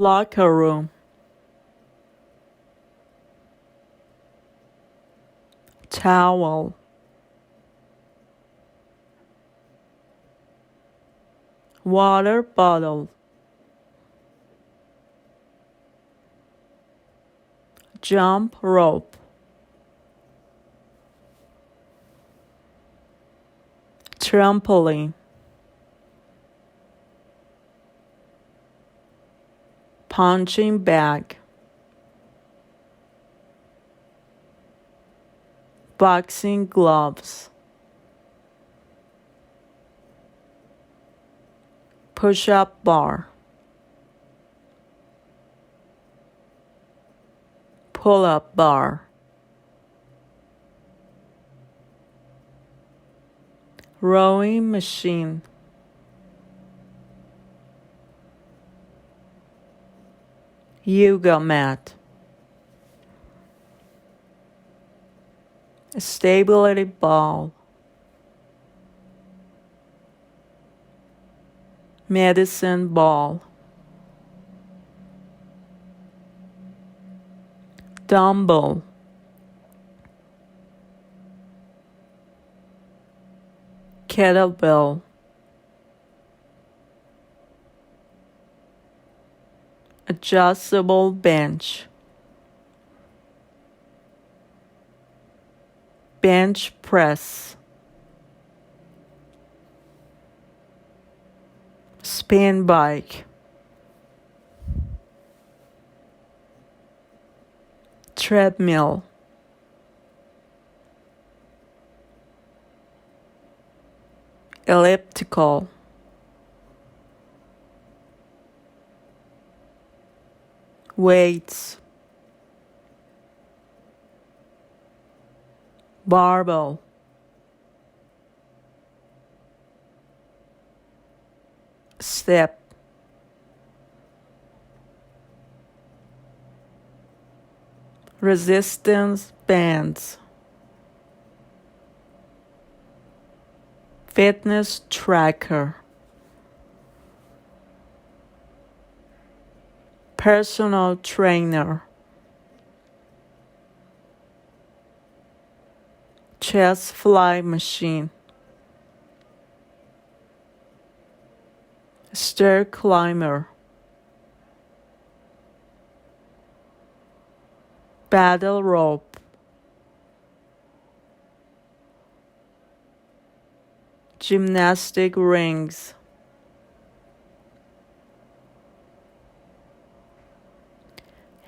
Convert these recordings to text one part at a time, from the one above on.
locker room, towel, water bottle, jump rope, trampoline, punching bag, boxing gloves, push-up bar, pull-up bar, rowing machine, yoga mat, stability ball, medicine ball, dumbbell, kettlebell, adjustable bench, bench press, spin bike, treadmill, elliptical, weights, barbell, step, resistance bands, fitness tracker, personal trainer, chest fly machine, stair climber, battle rope, gymnastic rings,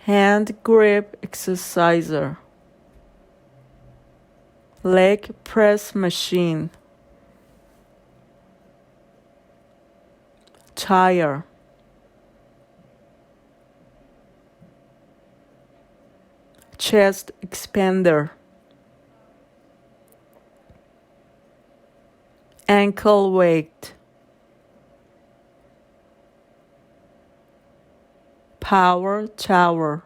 hand grip exerciser, leg press machine, tire, chest expander, ankle weight, power tower,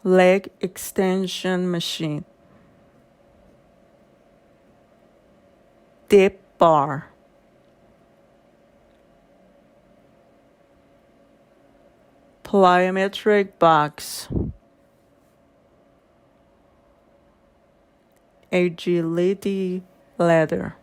leg extension machine, dip bar, plyometric box, agility ladder.